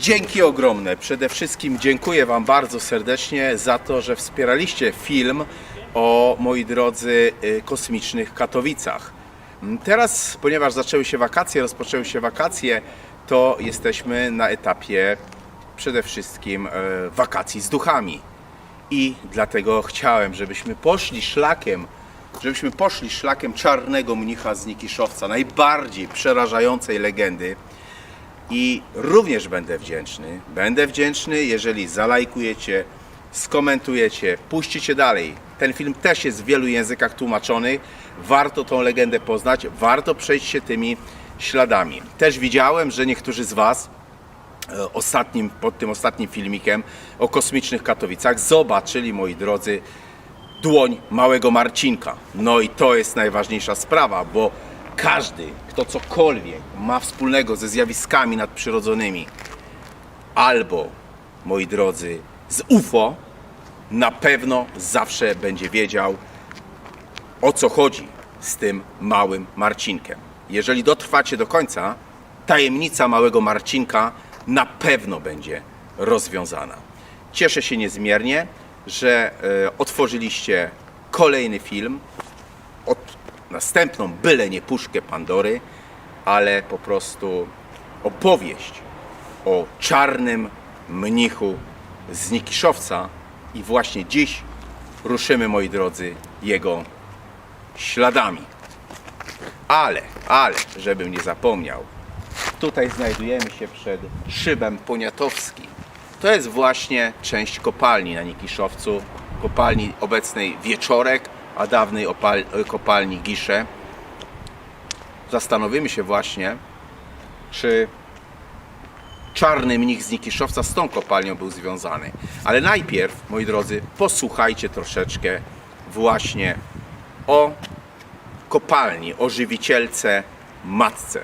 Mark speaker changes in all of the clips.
Speaker 1: Dzięki ogromne. Przede wszystkim dziękuję Wam bardzo serdecznie za to, że wspieraliście film o, moi drodzy, kosmicznych Katowicach. Teraz, ponieważ rozpoczęły się wakacje, to jesteśmy na etapie przede wszystkim wakacji z duchami. I dlatego chciałem, żebyśmy poszli szlakiem czarnego mnicha z Nikiszowca, najbardziej przerażającej legendy. I również będę wdzięczny, jeżeli zalajkujecie, skomentujecie, puścicie dalej. Ten film też jest w wielu językach tłumaczony. Warto tą legendę poznać, warto przejść się tymi śladami. Też widziałem, że niektórzy z Was pod tym ostatnim filmikiem o kosmicznych Katowicach zobaczyli, moi drodzy, dłoń małego Marcinka. No i to jest najważniejsza sprawa, bo każdy, kto cokolwiek ma wspólnego ze zjawiskami nadprzyrodzonymi albo, moi drodzy, z UFO, na pewno zawsze będzie wiedział, o co chodzi z tym małym Marcinkiem. Jeżeli dotrwacie do końca, tajemnica małego Marcinka na pewno będzie rozwiązana. Cieszę się niezmiernie, że otworzyliście kolejny film, następną byle nie puszkę Pandory, ale po prostu opowieść o czarnym mnichu z Nikiszowca i właśnie dziś ruszymy, moi drodzy, jego śladami. Ale, żebym nie zapomniał, tutaj znajdujemy się przed Szybem Poniatowskim. To jest właśnie część kopalni na Nikiszowcu, kopalni obecnej Wieczorek, a dawnej kopalni Gisze. Zastanowimy się właśnie, czy czarny mnich z Nikiszowca z tą kopalnią był związany. Ale najpierw, moi drodzy, posłuchajcie troszeczkę właśnie o kopalni, o żywicielce matce.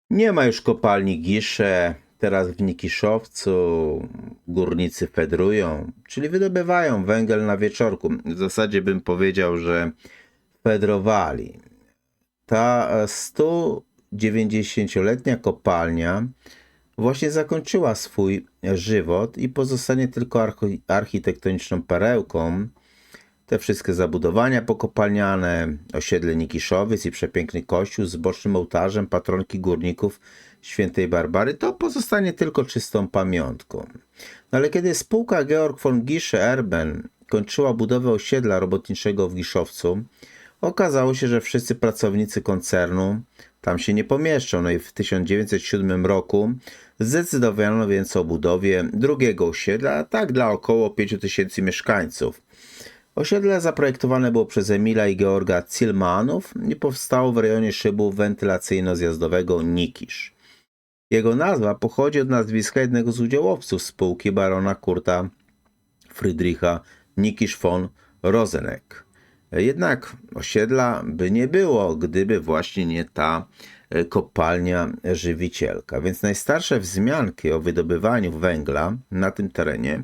Speaker 1: Nie ma już kopalni Gisze. Teraz w Nikiszowcu górnicy fedrują, czyli wydobywają węgiel na Wieczorku. W zasadzie bym powiedział, że fedrowali. Ta 190-letnia kopalnia właśnie zakończyła swój żywot i pozostanie tylko architektoniczną perełką. Te wszystkie zabudowania pokopalniane, osiedle Nikiszowiec i przepiękny kościół z bocznym ołtarzem patronki górników Świętej Barbary, to pozostanie tylko czystą pamiątką. No ale kiedy spółka Georg von Gische-Erben kończyła budowę osiedla robotniczego w Giszowcu, okazało się, że wszyscy pracownicy koncernu tam się nie pomieszczą. No i w 1907 roku zdecydowano więc o budowie drugiego osiedla, tak dla około 5000 mieszkańców. Osiedle zaprojektowane było przez Emila i Georga Zielmanów i powstało w rejonie szybu wentylacyjno-zjazdowego Nikisz. Jego nazwa pochodzi od nazwiska jednego z udziałowców spółki barona Kurta Friedricha Nikisz von Roseneck. Jednak osiedla by nie było, gdyby właśnie nie ta kopalnia żywicielka. Więc najstarsze wzmianki o wydobywaniu węgla na tym terenie,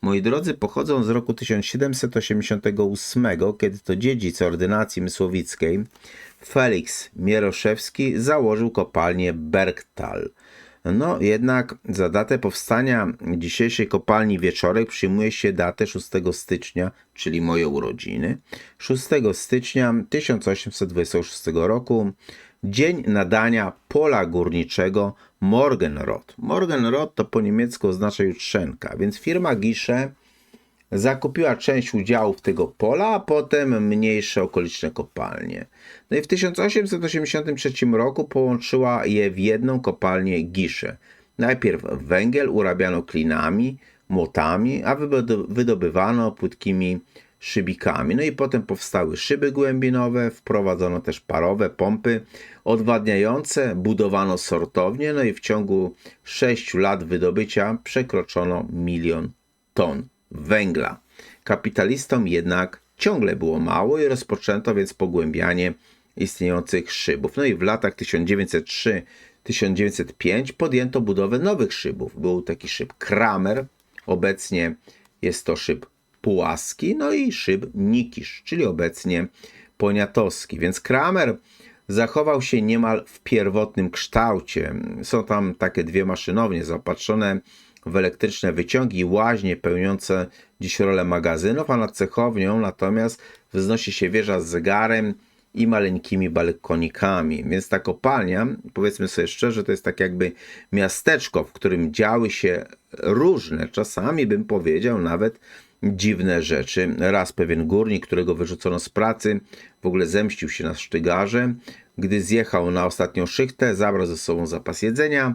Speaker 1: moi drodzy, pochodzą z roku 1788, kiedy to dziedzic ordynacji mysłowickiej Felix Mieroszewski założył kopalnię Bergtal. No jednak za datę powstania dzisiejszej kopalni Wieczorek przyjmuje się datę 6 stycznia, czyli moje urodziny, 6 stycznia 1826 roku, dzień nadania pola górniczego Morgenrot. Morgenrot to po niemiecku oznacza jutrzenka, więc firma Gische zakupiła część udziałów tego pola, a potem mniejsze okoliczne kopalnie. No i w 1883 roku połączyła je w jedną kopalnię Gische. Najpierw węgiel urabiano klinami, młotami, a wydobywano płytkimi szybikami. No i potem powstały szyby głębinowe, wprowadzono też parowe pompy odwadniające, budowano sortownie, no i w ciągu 6 lat wydobycia przekroczono 1 000 000 ton węgla. Kapitalistom jednak ciągle było mało i rozpoczęto więc pogłębianie istniejących szybów. No i w latach 1903-1905 podjęto budowę nowych szybów. Był taki szyb Kramer, obecnie jest to szyb Pułaski, no i szyb Nikisz, czyli obecnie Poniatowski. Więc Kramer zachował się niemal w pierwotnym kształcie. Są tam takie dwie maszynownie zaopatrzone w elektryczne wyciągi i łaźnie pełniące dziś rolę magazynów, a nad cechownią natomiast wznosi się wieża z zegarem i maleńkimi balkonikami. Więc ta kopalnia, powiedzmy sobie szczerze, to jest tak jakby miasteczko, w którym działy się różne, czasami bym powiedział nawet dziwne rzeczy. Raz pewien górnik, którego wyrzucono z pracy, w ogóle zemścił się na sztygarze. Gdy zjechał na ostatnią szychtę, zabrał ze sobą zapas jedzenia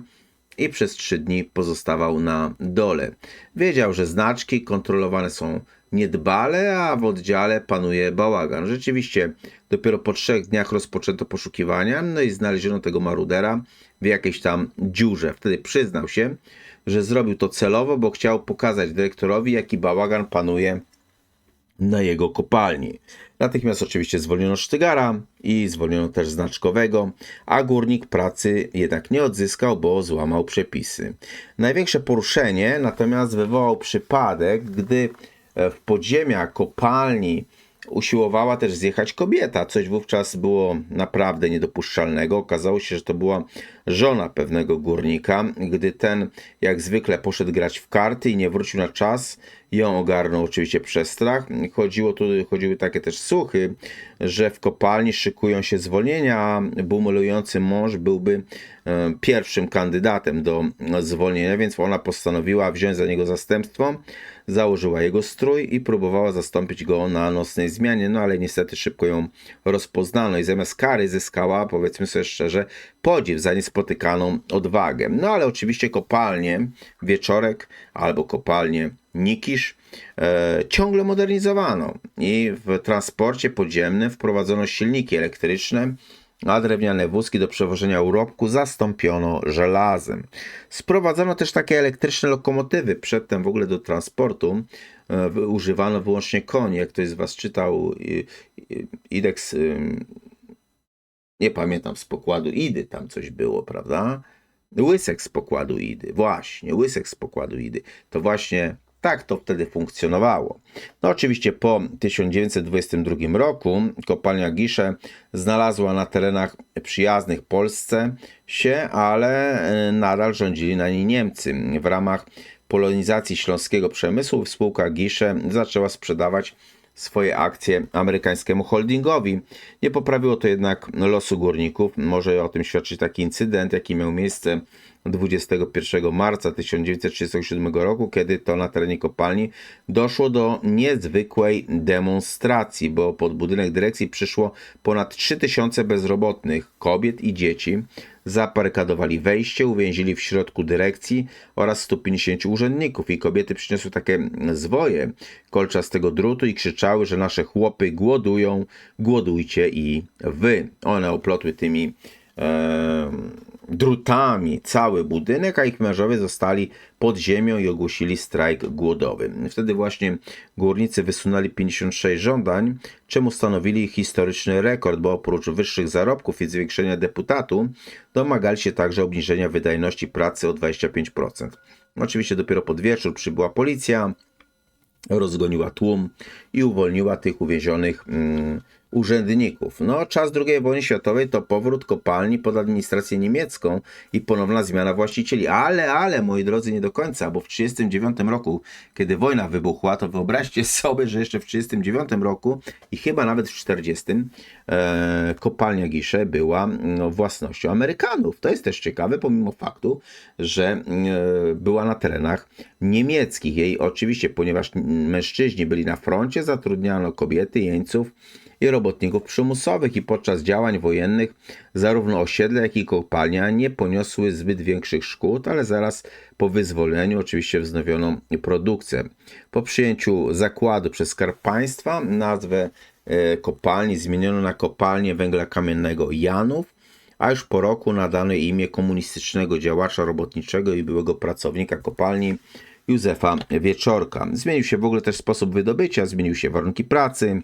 Speaker 1: i przez 3 dni pozostawał na dole. Wiedział, że znaczki kontrolowane są niedbale, a w oddziale panuje bałagan. Rzeczywiście dopiero po 3 dniach rozpoczęto poszukiwania, no i znaleziono tego marudera w jakiejś tam dziurze. Wtedy przyznał się, że zrobił to celowo, bo chciał pokazać dyrektorowi, jaki bałagan panuje na jego kopalni. Natychmiast oczywiście zwolniono sztygara i zwolniono też znaczkowego, a górnik pracy jednak nie odzyskał, bo złamał przepisy. Największe poruszenie natomiast wywołał przypadek, gdy w podziemia kopalni usiłowała też zjechać kobieta. Coś wówczas było naprawdę niedopuszczalnego. Okazało się, że to była żona pewnego górnika. Gdy ten jak zwykle poszedł grać w karty i nie wrócił na czas, ją ogarnął oczywiście przestrach. Chodziły takie też słuchy, że w kopalni szykują się zwolnienia, a bumulujący mąż byłby pierwszym kandydatem do zwolnienia, więc ona postanowiła wziąć za niego zastępstwo, założyła jego strój i próbowała zastąpić go na nocnej zmianie, no ale niestety szybko ją rozpoznano i zamiast kary zyskała, powiedzmy sobie szczerze, podziw za niespotykaną odwagę. No ale oczywiście kopalnie Wieczorek albo kopalnie Nikisz ciągle modernizowano i w transporcie podziemnym wprowadzono silniki elektryczne, a drewniane wózki do przewożenia urobku zastąpiono żelazem. Sprowadzono też takie elektryczne lokomotywy. Przedtem w ogóle do transportu używano wyłącznie koni. Jak ktoś z Was czytał Ideks, nie pamiętam, z pokładu Idy tam coś było, prawda? Łysek z pokładu Idy, właśnie, Łysek z pokładu Idy. To właśnie tak to wtedy funkcjonowało. No oczywiście po 1922 roku kopalnia Gisze znalazła na terenach przyjaznych Polsce się, ale nadal rządzili na niej Niemcy. W ramach polonizacji śląskiego przemysłu spółka Gisze zaczęła sprzedawać swoje akcje amerykańskiemu holdingowi. Nie poprawiło to jednak losu górników. Może o tym świadczyć taki incydent, jaki miał miejsce 21 marca 1937 roku, kiedy to na terenie kopalni doszło do niezwykłej demonstracji, bo pod budynek dyrekcji przyszło ponad 3000 bezrobotnych kobiet i dzieci. Zabarykadowali wejście, uwięzili w środku dyrekcji oraz 150 urzędników i kobiety przyniosły takie zwoje kolczastego drutu i krzyczały, że nasze chłopy głodują, głodujcie i wy. One oplotły tymi drutami cały budynek, a ich mężowie zostali pod ziemią i ogłosili strajk głodowy. Wtedy właśnie górnicy wysunęli 56 żądań, czym ustanowili historyczny rekord, bo oprócz wyższych zarobków i zwiększenia deputatu domagali się także obniżenia wydajności pracy o 25%. Oczywiście dopiero pod wieczór przybyła policja, rozgoniła tłum i uwolniła tych uwięzionych urzędników. No, czas II wojny światowej to powrót kopalni pod administrację niemiecką i ponowna zmiana właścicieli. Ale, moi drodzy, nie do końca, bo w 1939 roku, kiedy wojna wybuchła, to wyobraźcie sobie, że jeszcze w 1939 roku i chyba nawet w 1940 kopalnia Gisze była własnością Amerykanów. To jest też ciekawe, pomimo faktu, że była na terenach niemieckich. Jej oczywiście, ponieważ mężczyźni byli na froncie, zatrudniano kobiety, jeńców i robotników przymusowych i podczas działań wojennych zarówno osiedle, jak i kopalnia nie poniosły zbyt większych szkód, ale zaraz po wyzwoleniu oczywiście wznowiono produkcję. Po przyjęciu zakładu przez Skarb Państwa nazwę kopalni zmieniono na kopalnię węgla kamiennego Janów, a już po roku nadano imię komunistycznego działacza robotniczego i byłego pracownika kopalni Józefa Wieczorka. Zmienił się w ogóle też sposób wydobycia, zmieniły się warunki pracy,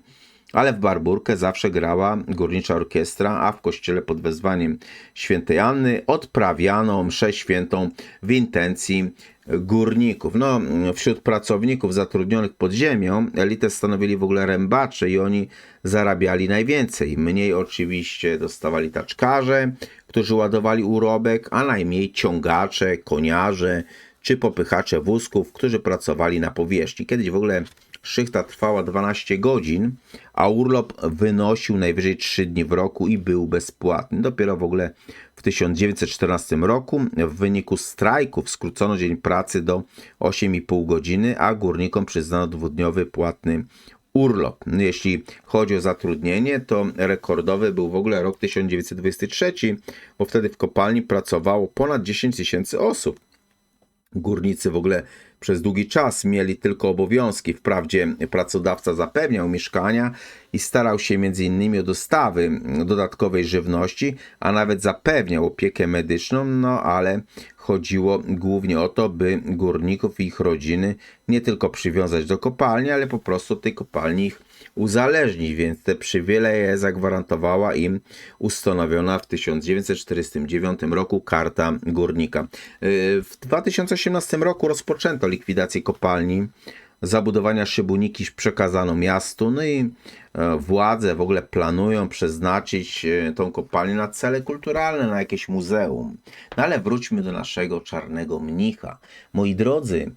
Speaker 1: ale w Barburkę zawsze grała górnicza orkiestra, a w kościele pod wezwaniem świętej Anny odprawiano mszę świętą w intencji górników. No, wśród pracowników zatrudnionych pod ziemią elitę stanowili w ogóle rębacze i oni zarabiali najwięcej. Mniej oczywiście dostawali taczkarze, którzy ładowali urobek, a najmniej ciągacze, koniarze czy popychacze wózków, którzy pracowali na powierzchni. Kiedyś w ogóle szychta trwała 12 godzin, a urlop wynosił najwyżej 3 dni w roku i był bezpłatny. Dopiero w ogóle w 1914 roku w wyniku strajków skrócono dzień pracy do 8,5 godziny, a górnikom przyznano dwudniowy płatny urlop. Jeśli chodzi o zatrudnienie, to rekordowy był w ogóle rok 1923, bo wtedy w kopalni pracowało ponad 10 000 osób. Górnicy w ogóle przez długi czas mieli tylko obowiązki. Wprawdzie pracodawca zapewniał mieszkania i starał się m.in. o dostawy dodatkowej żywności, a nawet zapewniał opiekę medyczną, no ale chodziło głównie o to, by górników i ich rodziny nie tylko przywiązać do kopalni, ale po prostu tej kopalni ich uzależnić, więc te przywileje zagwarantowała im ustanowiona w 1949 roku Karta Górnika. W 2018 roku rozpoczęto likwidację kopalni, zabudowania Szybuniki przekazano miastu, no i władze w ogóle planują przeznaczyć tą kopalnię na cele kulturalne, na jakieś muzeum. No ale wróćmy do naszego Czarnego Mnicha. Moi drodzy,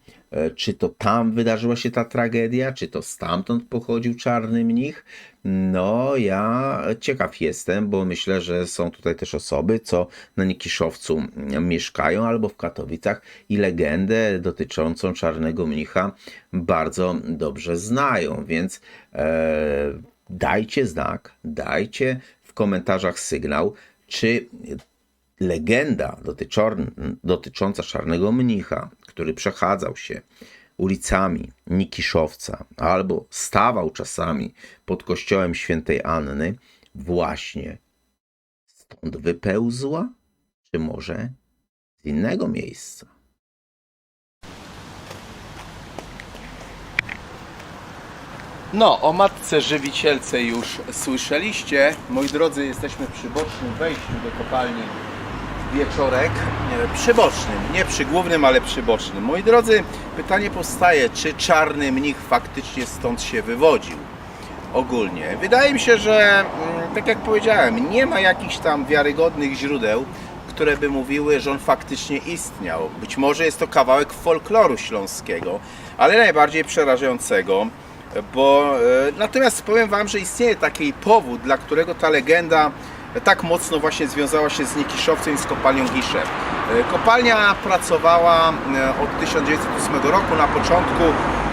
Speaker 1: czy to tam wydarzyła się ta tragedia, czy to stamtąd pochodził Czarny Mnich? No, ja ciekaw jestem, bo myślę, że są tutaj też osoby, co na Nikiszowcu mieszkają albo w Katowicach i legendę dotyczącą Czarnego Mnicha bardzo dobrze znają, więc dajcie znak, dajcie w komentarzach sygnał, czy legenda dotycząca Czarnego Mnicha, który przechadzał się ulicami Nikiszowca albo stawał czasami pod kościołem Świętej Anny, właśnie stąd wypełzła, czy może z innego miejsca?
Speaker 2: No, o matce żywicielce już słyszeliście. Moi drodzy, jesteśmy przy bocznym wejściu do kopalni Wieczorek. Przy bocznym, nie przy głównym, ale przy bocznym. Moi drodzy, pytanie powstaje, czy Czarny Mnich faktycznie stąd się wywodził? Ogólnie. Wydaje mi się, że tak jak powiedziałem, nie ma jakichś tam wiarygodnych źródeł, które by mówiły, że on faktycznie istniał. Być może jest to kawałek folkloru śląskiego, ale najbardziej przerażającego, bo natomiast powiem Wam, że istnieje taki powód, dla którego ta legenda tak mocno właśnie związała się z Nikiszowcem i z kopalnią Giszew. Kopalnia pracowała od 1908 roku na początku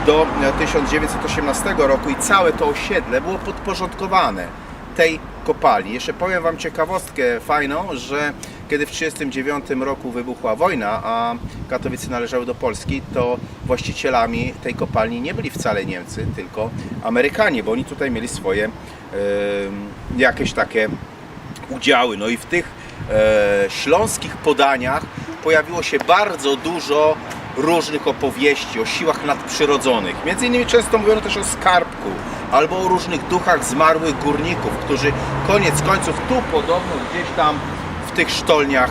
Speaker 2: do 1918 roku i całe to osiedle było podporządkowane tej kopalni. Jeszcze powiem Wam ciekawostkę fajną, że kiedy w 1939 roku wybuchła wojna, a Katowice należały do Polski, to właścicielami tej kopalni nie byli wcale Niemcy, tylko Amerykanie, bo oni tutaj mieli swoje jakieś takie udziały. No i w tych śląskich podaniach pojawiło się bardzo dużo różnych opowieści o siłach nadprzyrodzonych. Między innymi często mówiono też o skarbku albo o różnych duchach zmarłych górników, którzy koniec końców tu podobno gdzieś tam w tych sztolniach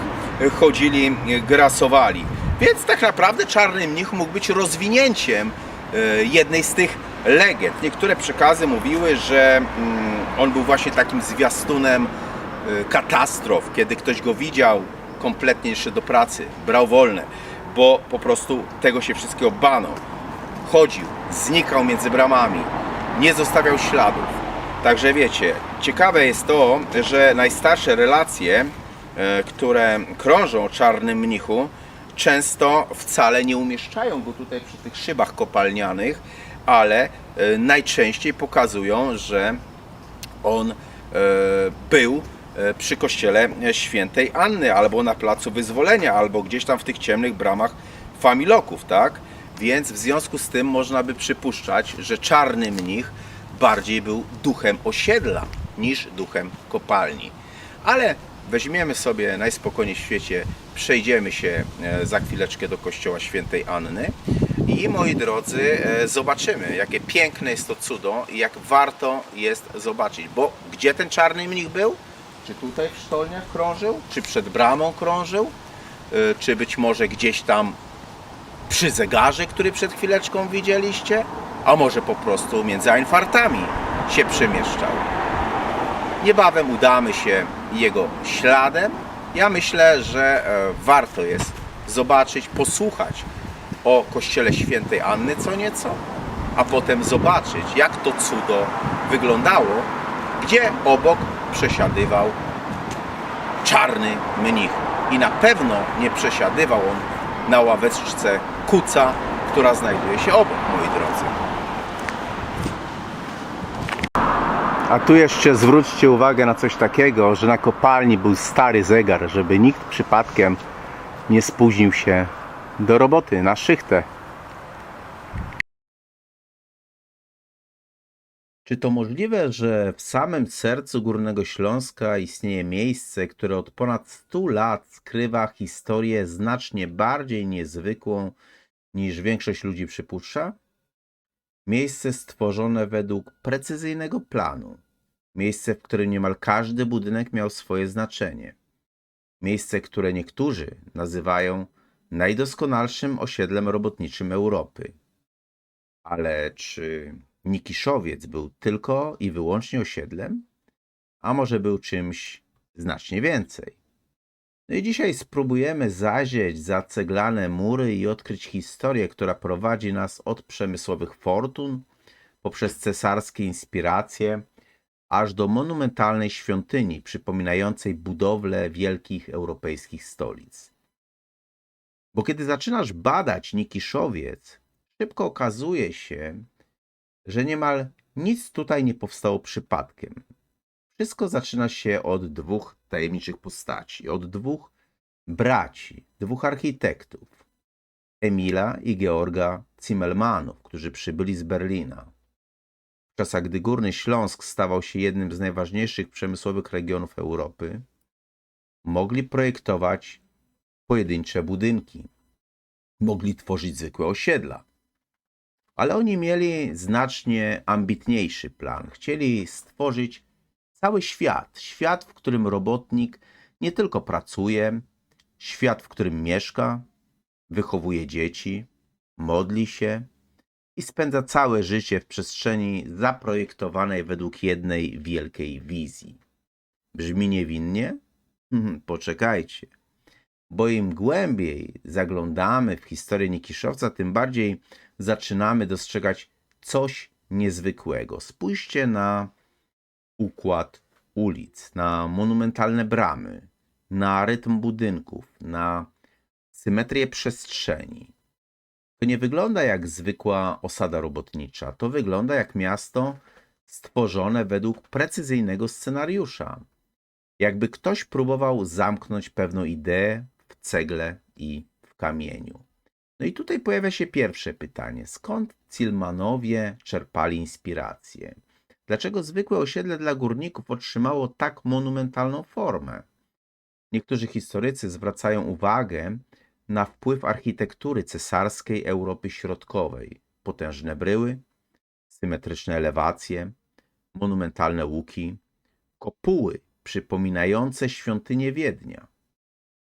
Speaker 2: chodzili, grasowali. Więc tak naprawdę Czarny Mnich mógł być rozwinięciem jednej z tych legend. Niektóre przekazy mówiły, że on był właśnie takim zwiastunem katastrof, kiedy ktoś go widział, kompletnie jeszcze do pracy, brał wolne, bo po prostu tego się wszystkiego bano. Chodził, znikał między bramami, nie zostawiał śladów. Także wiecie, ciekawe jest to, że najstarsze relacje, które krążą o Czarnym Mnichu, często wcale nie umieszczają go tutaj przy tych szybach kopalnianych, ale najczęściej pokazują, że on był przy kościele Świętej Anny, albo na Placu Wyzwolenia, albo gdzieś tam w tych ciemnych bramach Familoków, tak? Więc w związku z tym można by przypuszczać, że Czarny Mnich bardziej był duchem osiedla niż duchem kopalni. Ale weźmiemy sobie najspokojniej w świecie, przejdziemy się za chwileczkę do kościoła Świętej Anny i moi drodzy, zobaczymy, jakie piękne jest to cudo i jak warto jest zobaczyć. Bo gdzie ten Czarny Mnich był? Czy tutaj w sztolniach krążył? Czy przed bramą krążył? Czy być może gdzieś tam Przy zegarze, który przed chwileczką widzieliście? A może po prostu między infartami się przemieszczał? Niebawem udamy się jego śladem. Ja myślę, że warto jest zobaczyć, posłuchać o kościele świętej Anny co nieco, a potem zobaczyć, jak to cudo wyglądało, gdzie obok przesiadywał czarny mnich. I na pewno nie przesiadywał on na ławeczce kuca, która znajduje się obok, moi drodzy. A tu jeszcze zwróćcie uwagę na coś takiego, że na kopalni był stary zegar, żeby nikt przypadkiem nie spóźnił się do roboty, na szychtę.
Speaker 1: Czy to możliwe, że w samym sercu Górnego Śląska istnieje miejsce, które od ponad 100 lat skrywa historię znacznie bardziej niezwykłą niż większość ludzi przypuszcza? Miejsce stworzone według precyzyjnego planu. Miejsce, w którym niemal każdy budynek miał swoje znaczenie. Miejsce, które niektórzy nazywają najdoskonalszym osiedlem robotniczym Europy. Ale czy Nikiszowiec był tylko i wyłącznie osiedlem? A może był czymś znacznie więcej? No i dzisiaj spróbujemy zazieć za ceglane mury i odkryć historię, która prowadzi nas od przemysłowych fortun, poprzez cesarskie inspiracje, aż do monumentalnej świątyni przypominającej budowlę wielkich europejskich stolic. Bo kiedy zaczynasz badać Nikiszowiec, szybko okazuje się, że niemal nic tutaj nie powstało przypadkiem. Wszystko zaczyna się od dwóch tajemniczych postaci, od dwóch braci, dwóch architektów, Emila i Georga Zimmermanów, którzy przybyli z Berlina. W czasach, gdy Górny Śląsk stawał się jednym z najważniejszych przemysłowych regionów Europy, mogli projektować pojedyncze budynki, mogli tworzyć zwykłe osiedla. Ale oni mieli znacznie ambitniejszy plan. Chcieli stworzyć cały świat. Świat, w którym robotnik nie tylko pracuje, świat, w którym mieszka, wychowuje dzieci, modli się i spędza całe życie w przestrzeni zaprojektowanej według jednej wielkiej wizji. Brzmi niewinnie? Poczekajcie. Bo im głębiej zaglądamy w historię Nikiszowca, tym bardziej zaczynamy dostrzegać coś niezwykłego. Spójrzcie na układ ulic, na monumentalne bramy, na rytm budynków, na symetrię przestrzeni. To nie wygląda jak zwykła osada robotnicza. To wygląda jak miasto stworzone według precyzyjnego scenariusza. Jakby ktoś próbował zamknąć pewną ideę w cegle i w kamieniu. No i tutaj pojawia się pierwsze pytanie. Skąd Zimmermanowie czerpali inspirację? Dlaczego zwykłe osiedle dla górników otrzymało tak monumentalną formę? Niektórzy historycy zwracają uwagę na wpływ architektury cesarskiej Europy Środkowej. Potężne bryły, symetryczne elewacje, monumentalne łuki, kopuły przypominające świątynię Wiednia.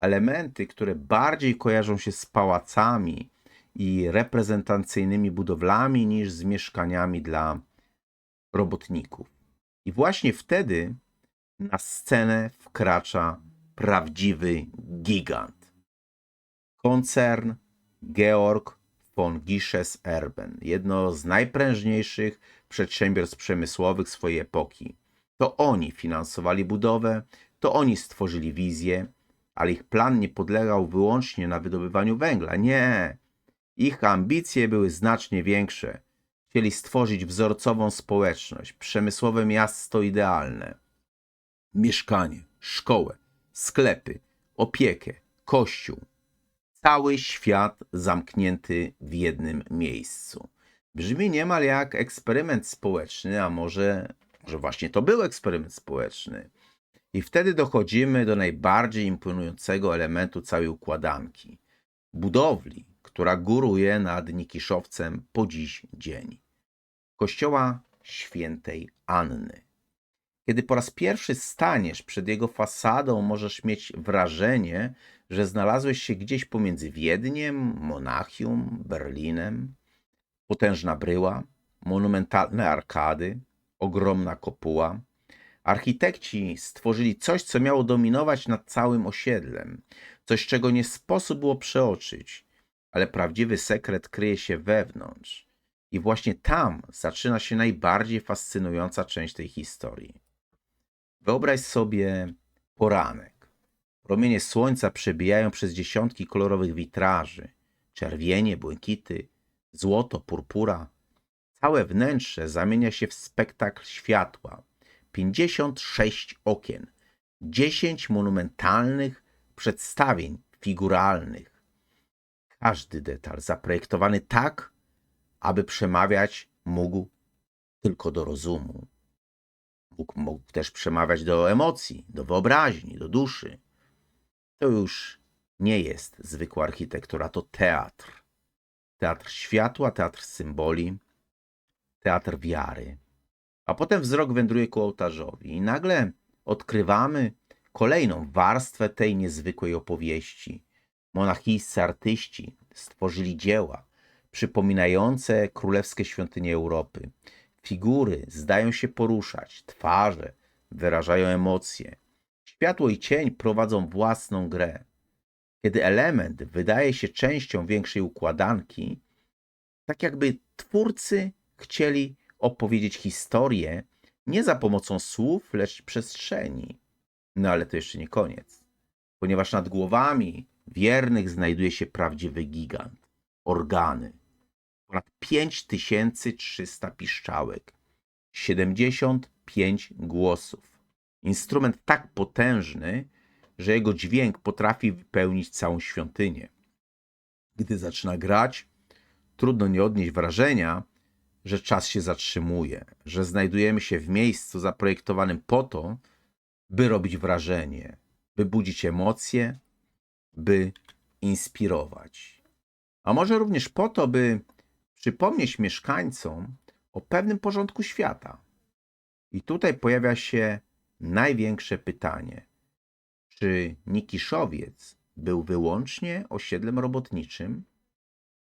Speaker 1: Elementy, które bardziej kojarzą się z pałacami i reprezentacyjnymi budowlami niż z mieszkaniami dla robotników. I właśnie wtedy na scenę wkracza prawdziwy gigant. Koncern Georg von Gisches Erben, jedno z najprężniejszych przedsiębiorstw przemysłowych swojej epoki. To oni finansowali budowę, to oni stworzyli wizję, ale ich plan nie polegał wyłącznie na wydobywaniu węgla. Nie, ich ambicje były znacznie większe. Chcieli stworzyć wzorcową społeczność, przemysłowe miasto idealne. Mieszkanie, szkołę, sklepy, opiekę, kościół. Cały świat zamknięty w jednym miejscu. Brzmi niemal jak eksperyment społeczny, a może właśnie to był eksperyment społeczny. I wtedy dochodzimy do najbardziej imponującego elementu całej układanki. Budowli, która góruje nad Nikiszowcem po dziś dzień. Kościoła świętej Anny. Kiedy po raz pierwszy staniesz przed jego fasadą, możesz mieć wrażenie, że znalazłeś się gdzieś pomiędzy Wiedniem, Monachium, Berlinem. Potężna bryła, monumentalne arkady, ogromna kopuła. Architekci stworzyli coś, co miało dominować nad całym osiedlem. Coś, czego nie sposób było przeoczyć. Ale prawdziwy sekret kryje się wewnątrz. I właśnie tam zaczyna się najbardziej fascynująca część tej historii. Wyobraź sobie poranek. Promienie słońca przebijają przez dziesiątki kolorowych witraży. Czerwienie, błękity, złoto, purpura. Całe wnętrze zamienia się w spektakl światła. 56 okien. 10 monumentalnych przedstawień figuralnych. Każdy detal zaprojektowany tak, aby przemawiać mógł tylko do rozumu. Mógł też przemawiać do emocji, do wyobraźni, do duszy. To już nie jest zwykła architektura, to teatr. Teatr światła, teatr symboli, teatr wiary. A potem wzrok wędruje ku ołtarzowi i nagle odkrywamy kolejną warstwę tej niezwykłej opowieści. Monachijscy artyści stworzyli dzieła przypominające królewskie świątynie Europy. Figury zdają się poruszać, twarze wyrażają emocje. Światło i cień prowadzą własną grę. Kiedy element wydaje się częścią większej układanki, tak jakby twórcy chcieli opowiedzieć historię nie za pomocą słów, lecz przestrzeni. No ale to jeszcze nie koniec, ponieważ nad głowami wiernych znajduje się prawdziwy gigant. Organy. Ponad 5300 piszczałek. 75 głosów. Instrument tak potężny, że jego dźwięk potrafi wypełnić całą świątynię. Gdy zaczyna grać, trudno nie odnieść wrażenia, że czas się zatrzymuje, że znajdujemy się w miejscu zaprojektowanym po to, by robić wrażenie, by budzić emocje, by inspirować. A może również po to, by przypomnieć mieszkańcom o pewnym porządku świata. I tutaj pojawia się największe pytanie. Czy Nikiszowiec był wyłącznie osiedlem robotniczym?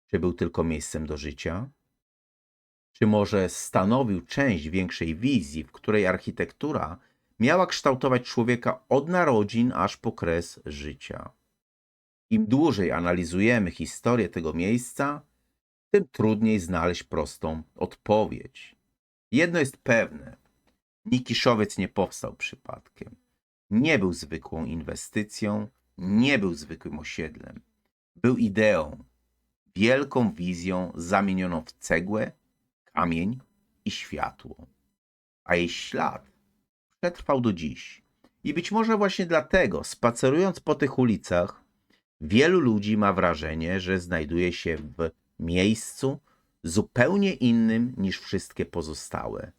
Speaker 1: Czy był tylko miejscem do życia? Czy może stanowił część większej wizji, w której architektura miała kształtować człowieka od narodzin aż po kres życia? Im dłużej analizujemy historię tego miejsca, tym trudniej znaleźć prostą odpowiedź. Jedno jest pewne. Nikiszowiec nie powstał przypadkiem. Nie był zwykłą inwestycją, nie był zwykłym osiedlem. Był ideą, wielką wizją zamienioną w cegłę, kamień i światło. A jej ślad przetrwał do dziś. I być może właśnie dlatego, spacerując po tych ulicach, wielu ludzi ma wrażenie, że znajduje się w miejscu zupełnie innym niż wszystkie pozostałe.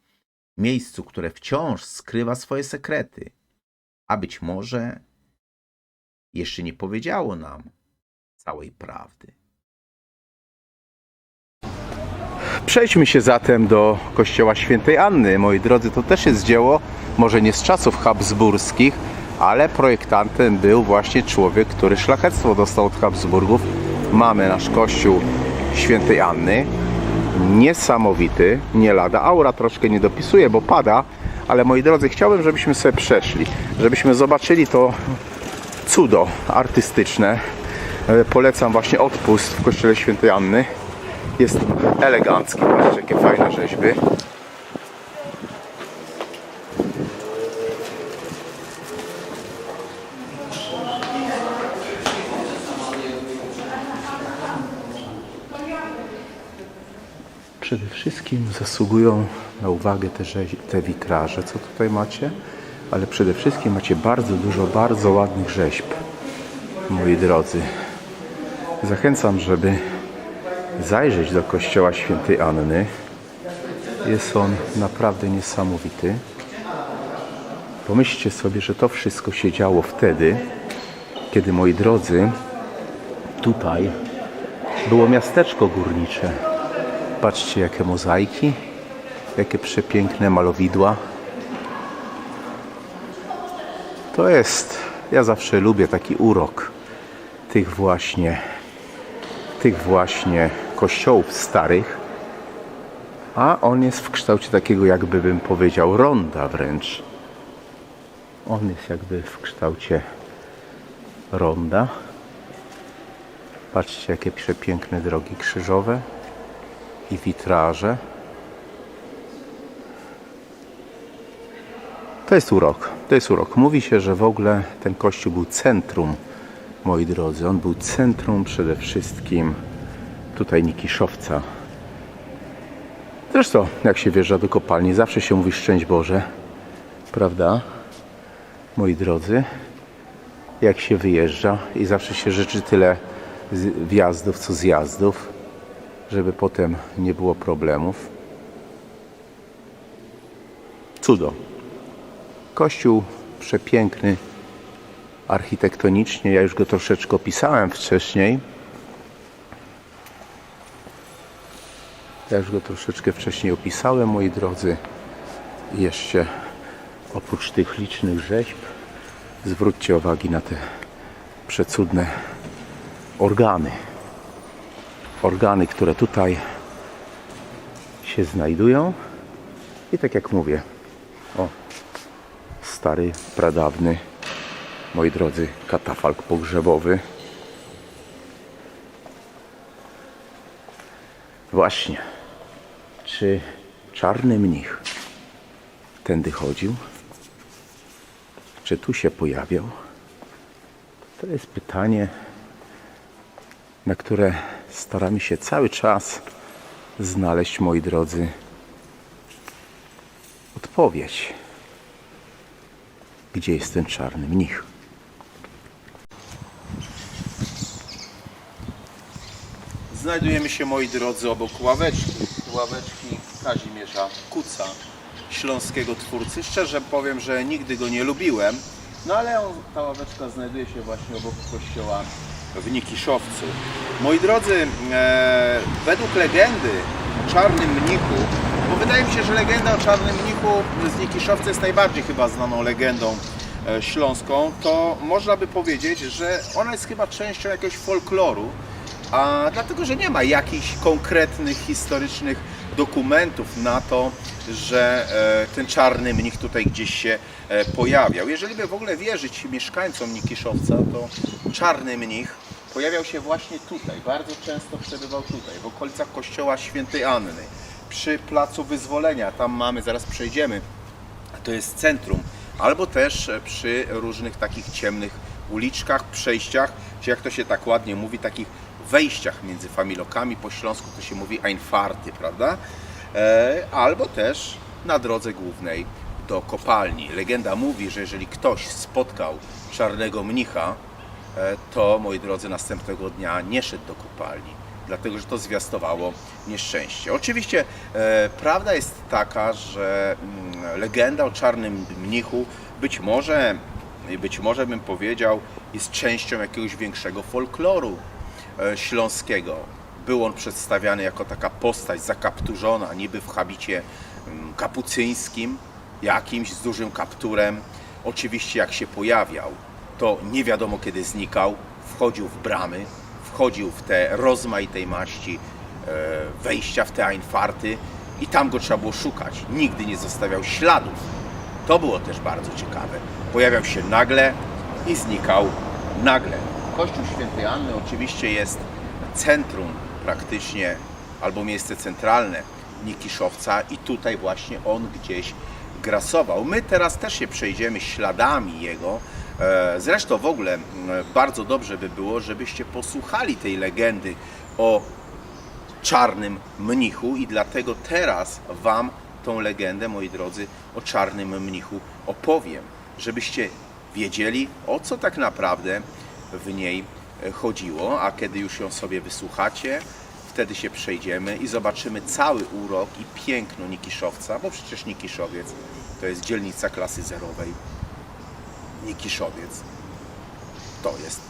Speaker 1: Miejscu, które wciąż skrywa swoje sekrety, a być może jeszcze nie powiedziało nam całej prawdy.
Speaker 2: Przejdźmy się zatem do kościoła Świętej Anny. Moi drodzy, to też jest dzieło, może nie z czasów habsburskich, ale projektantem był właśnie człowiek, który szlachectwo dostał od Habsburgów. Mamy nasz kościół Świętej Anny. Niesamowity, nie lada. Aura troszkę nie dopisuje, bo pada, ale moi drodzy, chciałbym, żebyśmy sobie przeszli, żebyśmy zobaczyli to cudo artystyczne. Polecam właśnie odpust w kościele Świętej Anny. Jest elegancki, patrzcie, jakie fajne rzeźby. Przede wszystkim zasługują na uwagę te witraże, co tutaj macie, ale przede wszystkim macie bardzo dużo bardzo ładnych rzeźb, moi drodzy. Zachęcam, żeby zajrzeć do kościoła Świętej Anny. Jest on naprawdę niesamowity. Pomyślcie sobie, że to wszystko się działo wtedy, kiedy, moi drodzy, tutaj było miasteczko górnicze. Patrzcie, jakie mozaiki, jakie przepiękne malowidła. To jest, ja zawsze lubię taki urok tych właśnie kościołów starych, a on jest w kształcie takiego, jakby bym powiedział, ronda wręcz. On jest jakby w kształcie ronda. Patrzcie, jakie przepiękne drogi krzyżowe i witraże. To jest urok, to jest urok. Mówi się, że w ogóle ten kościół był centrum, moi drodzy. On był centrum przede wszystkim tutaj Nikiszowca. Zresztą, jak się wjeżdża do kopalni, zawsze się mówi szczęść Boże, prawda, moi drodzy, jak się wyjeżdża i zawsze się życzy tyle wjazdów, co zjazdów, żeby potem nie było problemów. Cudo. Kościół przepiękny architektonicznie, ja już go troszeczkę opisałem wcześniej. Ja już go troszeczkę wcześniej opisałem, moi drodzy. I jeszcze oprócz tych licznych rzeźb zwróćcie uwagę na te przecudne organy. Organy, które tutaj się znajdują. I tak jak mówię, o, stary, pradawny, moi drodzy, katafalk pogrzebowy. Właśnie, czy czarny mnich tędy chodził? Czy tu się pojawiał? To jest pytanie, na które staramy się cały czas znaleźć, moi drodzy, odpowiedź. Gdzie jest ten czarny mnich? Znajdujemy się, moi drodzy, obok ławeczki Kazimierza Kuca, śląskiego twórcy. Szczerze powiem, że nigdy go nie lubiłem, no ale ta ławeczka znajduje się właśnie obok kościoła w Nikiszowcu. Moi drodzy, według legendy o czarnym mnichu, bo wydaje mi się, że legenda o czarnym mnichu z Nikiszowca jest najbardziej chyba znaną legendą śląską, to można by powiedzieć, że ona jest chyba częścią jakiegoś folkloru, a dlatego, że nie ma jakichś konkretnych historycznych dokumentów na to, że ten czarny mnich tutaj gdzieś się pojawiał. Jeżeli by w ogóle wierzyć mieszkańcom Nikiszowca, to czarny mnich pojawiał się właśnie tutaj, bardzo często przebywał tutaj, w okolicach kościoła Świętej Anny, przy Placu Wyzwolenia, tam mamy, zaraz przejdziemy, to jest centrum, albo też przy różnych takich ciemnych uliczkach, przejściach, czy jak to się tak ładnie mówi, takich wejściach między familokami, po śląsku to się mówi Einfarty, prawda? Albo też na drodze głównej do kopalni. Legenda mówi, że jeżeli ktoś spotkał czarnego mnicha, to, moi drodzy, następnego dnia nie szedł do kopalni, dlatego że to zwiastowało nieszczęście. Oczywiście prawda jest taka, że legenda o czarnym mnichu być może bym powiedział, jest częścią jakiegoś większego folkloru śląskiego. Był on przedstawiany jako taka postać zakapturzona, niby w habicie kapucyńskim, jakimś z dużym kapturem. Oczywiście jak się pojawiał, to nie wiadomo kiedy znikał, wchodził w bramy, wchodził w te rozmaitej maści wejścia, w te Einfarty i tam go trzeba było szukać. Nigdy nie zostawiał śladów. To było też bardzo ciekawe. Pojawiał się nagle i znikał nagle. Kościół Świętej Anny oczywiście jest centrum praktycznie, albo miejsce centralne Nikiszowca i tutaj właśnie on gdzieś grasował. My teraz też się przejdziemy śladami jego. Zresztą w ogóle bardzo dobrze by było, żebyście posłuchali tej legendy o czarnym mnichu i dlatego teraz Wam tą legendę, moi drodzy, o czarnym mnichu opowiem, żebyście wiedzieli, o co tak naprawdę w niej chodziło, a kiedy już ją sobie wysłuchacie, wtedy się przejdziemy i zobaczymy cały urok i piękno Nikiszowca, bo przecież Nikiszowiec to jest dzielnica klasy zerowej. Nikiszowiec to jest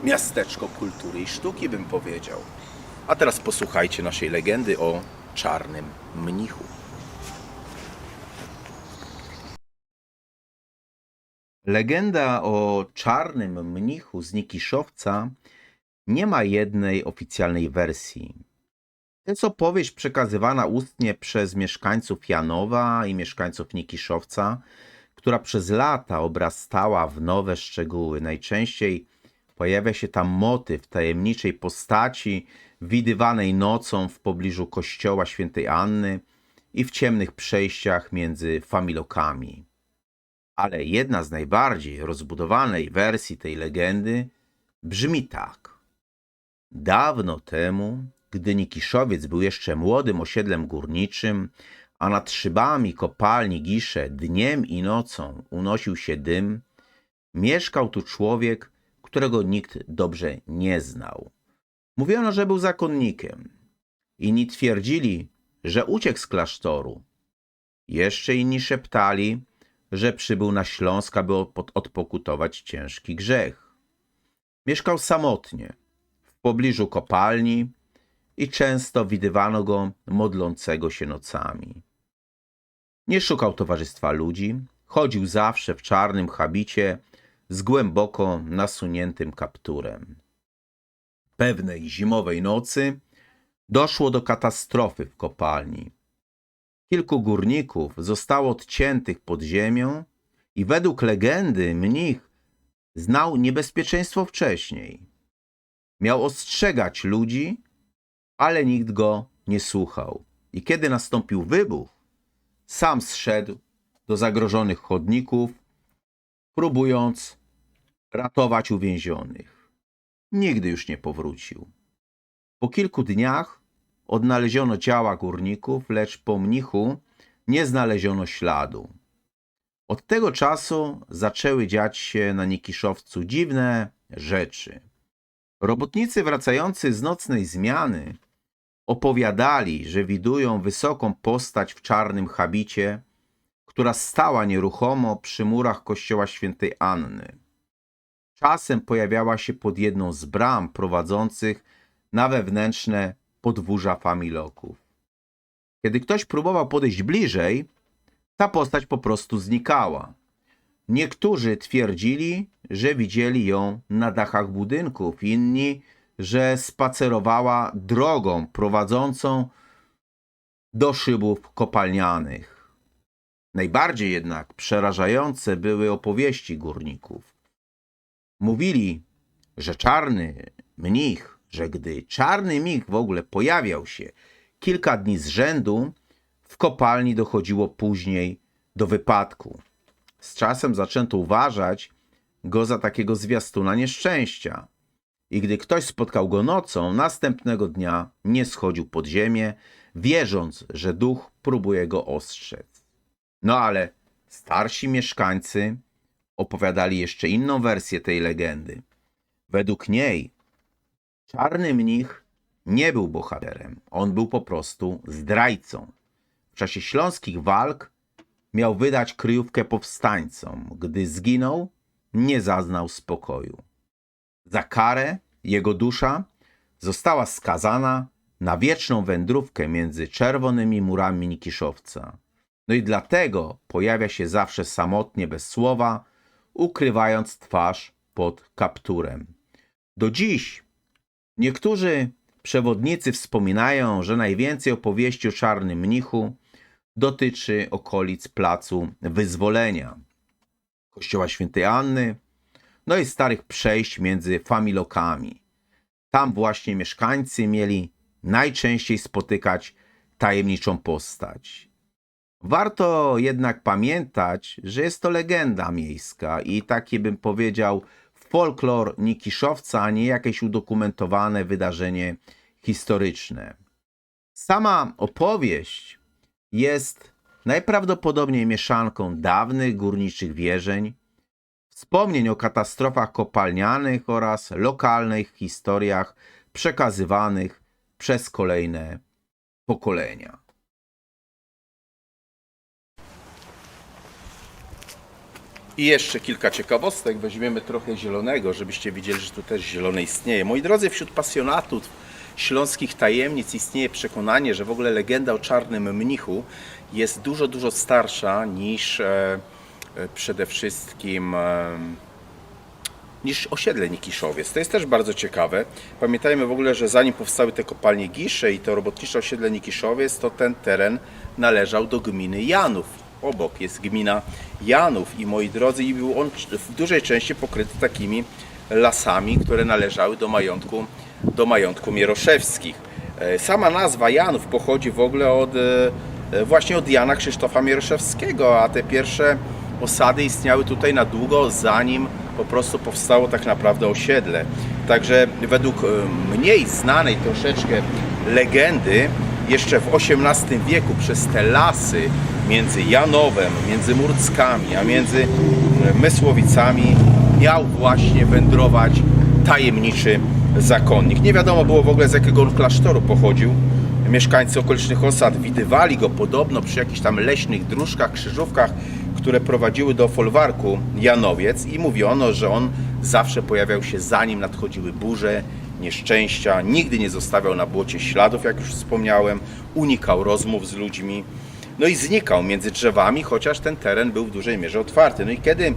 Speaker 2: miasteczko kultury i sztuki, bym powiedział. A teraz posłuchajcie naszej legendy o czarnym mnichu.
Speaker 1: Legenda o czarnym mnichu z Nikiszowca nie ma jednej oficjalnej wersji. To jest opowieść przekazywana ustnie przez mieszkańców Janowa i mieszkańców Nikiszowca, która przez lata obrastała w nowe szczegóły. Najczęściej pojawia się tam motyw tajemniczej postaci widywanej nocą w pobliżu kościoła świętej Anny i w ciemnych przejściach między familokami. Ale jedna z najbardziej rozbudowanej wersji tej legendy brzmi tak. Dawno temu, gdy Nikiszowiec był jeszcze młodym osiedlem górniczym, a nad szybami kopalni Gisze dniem i nocą unosił się dym, mieszkał tu człowiek, którego nikt dobrze nie znał. Mówiono, że był zakonnikiem. Inni twierdzili, że uciekł z klasztoru. Jeszcze inni szeptali, że przybył na Śląsk, aby odpokutować ciężki grzech. Mieszkał samotnie, w pobliżu kopalni i często widywano go modlącego się nocami. Nie szukał towarzystwa ludzi, chodził zawsze w czarnym habicie z głęboko nasuniętym kapturem. Pewnej zimowej nocy doszło do katastrofy w kopalni. Kilku górników zostało odciętych pod ziemią i według legendy mnich znał niebezpieczeństwo wcześniej. Miał ostrzegać ludzi, ale nikt go nie słuchał. I kiedy nastąpił wybuch, sam zszedł do zagrożonych chodników, próbując ratować uwięzionych. Nigdy już nie powrócił. Po kilku dniach odnaleziono ciała górników, lecz po mnichu nie znaleziono śladu. Od tego czasu zaczęły dziać się na Nikiszowcu dziwne rzeczy. Robotnicy wracający z nocnej zmiany opowiadali, że widują wysoką postać w czarnym habicie, która stała nieruchomo przy murach kościoła świętej Anny. Czasem pojawiała się pod jedną z bram prowadzących na wewnętrzne podwórza familoków. Kiedy ktoś próbował podejść bliżej, ta postać po prostu znikała. Niektórzy twierdzili, że widzieli ją na dachach budynków, inni, że spacerowała drogą prowadzącą do szybów kopalnianych. Najbardziej jednak przerażające były opowieści górników. Mówili, że gdy czarny mnich w ogóle pojawiał się kilka dni z rzędu, w kopalni dochodziło później do wypadku. Z czasem zaczęto uważać go za takiego zwiastuna nieszczęścia. I gdy ktoś spotkał go nocą, następnego dnia nie schodził pod ziemię, wierząc, że duch próbuje go ostrzec. No ale starsi mieszkańcy opowiadali jeszcze inną wersję tej legendy. Według niej czarny mnich nie był bohaterem, on był po prostu zdrajcą. W czasie śląskich walk miał wydać kryjówkę powstańcom. Gdy zginął, nie zaznał spokoju. Za karę jego dusza została skazana na wieczną wędrówkę między czerwonymi murami Nikiszowca. No i dlatego pojawia się zawsze samotnie, bez słowa, ukrywając twarz pod kapturem. Do dziś niektórzy przewodnicy wspominają, że najwięcej opowieści o czarnym mnichu dotyczy okolic Placu Wyzwolenia, kościoła świętej Anny, no i starych przejść między familokami. Tam właśnie mieszkańcy mieli najczęściej spotykać tajemniczą postać. Warto jednak pamiętać, że jest to legenda miejska i taki, bym powiedział, folklor Nikiszowca, a nie jakieś udokumentowane wydarzenie historyczne. Sama opowieść jest najprawdopodobniej mieszanką dawnych górniczych wierzeń, wspomnień o katastrofach kopalnianych oraz lokalnych historiach przekazywanych przez kolejne pokolenia.
Speaker 2: I jeszcze kilka ciekawostek. Weźmiemy trochę zielonego, żebyście widzieli, że tu też zielone istnieje. Moi drodzy, wśród pasjonatów śląskich tajemnic istnieje przekonanie, że w ogóle legenda o czarnym mnichu jest dużo, dużo starsza niż przede wszystkim niż osiedle Nikiszowiec. To jest też bardzo ciekawe. Pamiętajmy w ogóle, że zanim powstały te kopalnie Gisze i to robotnicze osiedle Nikiszowiec, to ten teren należał do gminy Janów. Obok jest gmina Janów i moi drodzy, i był on w dużej części pokryty takimi lasami, które należały do majątku Mieroszewskich. Sama nazwa Janów pochodzi w ogóle właśnie od Jana Krzysztofa Mieroszewskiego, a te pierwsze osady istniały tutaj na długo, zanim po prostu powstało tak naprawdę osiedle. Także według mniej znanej troszeczkę legendy, jeszcze w XVIII wieku przez te lasy między Janowem, między Murckami, a między Mysłowicami miał właśnie wędrować tajemniczy zakonnik. Nie wiadomo było w ogóle, z jakiego on klasztoru pochodził. Mieszkańcy okolicznych osad widywali go podobno przy jakichś tam leśnych dróżkach, krzyżówkach, które prowadziły do folwarku Janowiec i mówiono, że on zawsze pojawiał się, zanim nadchodziły burze, nieszczęścia, nigdy nie zostawiał na błocie śladów, jak już wspomniałem, unikał rozmów z ludźmi, no i znikał między drzewami, chociaż ten teren był w dużej mierze otwarty. No i kiedy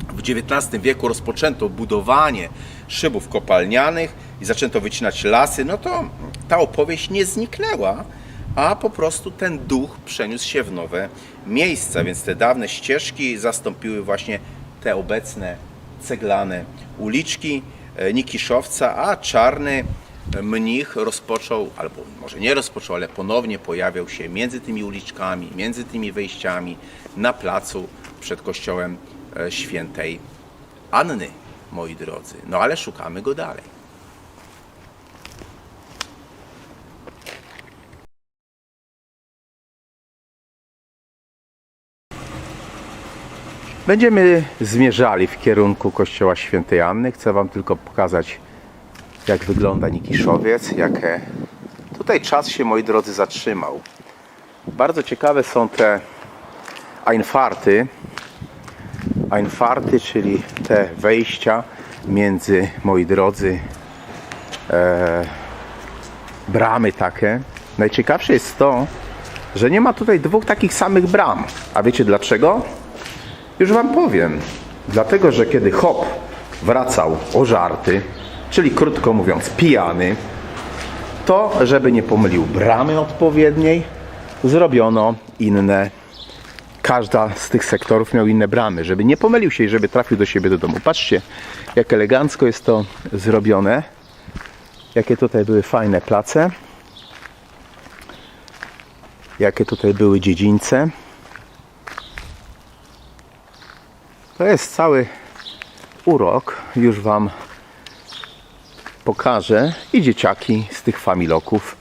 Speaker 2: w XIX wieku rozpoczęto budowanie szybów kopalnianych i zaczęto wycinać lasy, no to ta opowieść nie zniknęła, a po prostu ten duch przeniósł się w nowe miejsca, więc te dawne ścieżki zastąpiły właśnie te obecne ceglane uliczki Nikiszowca, a czarny mnich rozpoczął, albo może nie rozpoczął, ale ponownie pojawiał się między tymi uliczkami, między tymi wejściami na placu przed kościołem świętej Anny, moi drodzy. No ale szukamy go dalej. Będziemy zmierzali w kierunku kościoła świętej Anny. Chcę Wam tylko pokazać, jak wygląda Nikiszowiec, jakie tutaj czas się, moi drodzy, zatrzymał. Bardzo ciekawe są te Einfahrty, czyli te wejścia między, moi drodzy, bramy takie. Najciekawsze jest to, że nie ma tutaj dwóch takich samych bram. A wiecie dlaczego? Już Wam powiem. Dlatego, że kiedy Hop wracał ożarty, czyli krótko mówiąc pijany, to żeby nie pomylił bramy odpowiedniej, zrobiono inne. Każda z tych sektorów miał inne bramy, żeby nie pomylił się i żeby trafił do siebie do domu. Patrzcie, jak elegancko jest to zrobione. Jakie tutaj były fajne place. Jakie tutaj były dziedzińce. To jest cały urok. Już Wam pokażę. I dzieciaki z tych familoków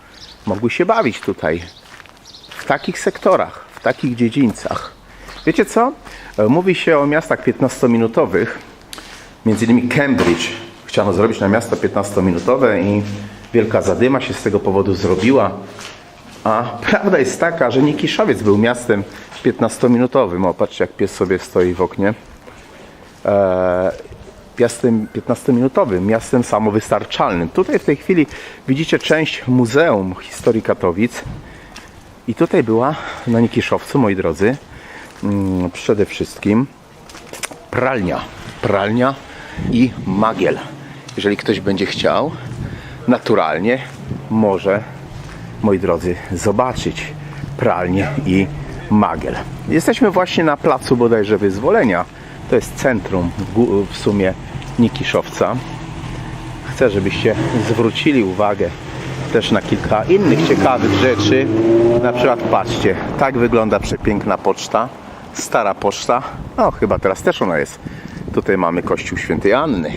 Speaker 2: mogły się bawić tutaj. W takich sektorach, w takich dziedzińcach. Wiecie co? Mówi się o miastach 15-minutowych. Między innymi Cambridge chciano zrobić na miasto 15-minutowe i wielka zadyma się z tego powodu zrobiła. A prawda jest taka, że Nikiszowiec był miastem 15-minutowym. O, patrzcie, jak pies sobie stoi w oknie. Miastem 15-minutowym, miastem samowystarczalnym. Tutaj w tej chwili widzicie część Muzeum Historii Katowic. I tutaj była na Nikiszowcu, moi drodzy, przede wszystkim pralnia i magiel. Jeżeli ktoś będzie chciał, naturalnie może, moi drodzy, zobaczyć pralnię i magiel. Jesteśmy właśnie na placu bodajże Wyzwolenia. To jest centrum w sumie Nikiszowca. Chcę, żebyście zwrócili uwagę też na kilka innych ciekawych rzeczy. Na przykład patrzcie, tak wygląda przepiękna poczta, stara poczta. No chyba teraz też ona jest. Tutaj mamy kościół świętej Anny.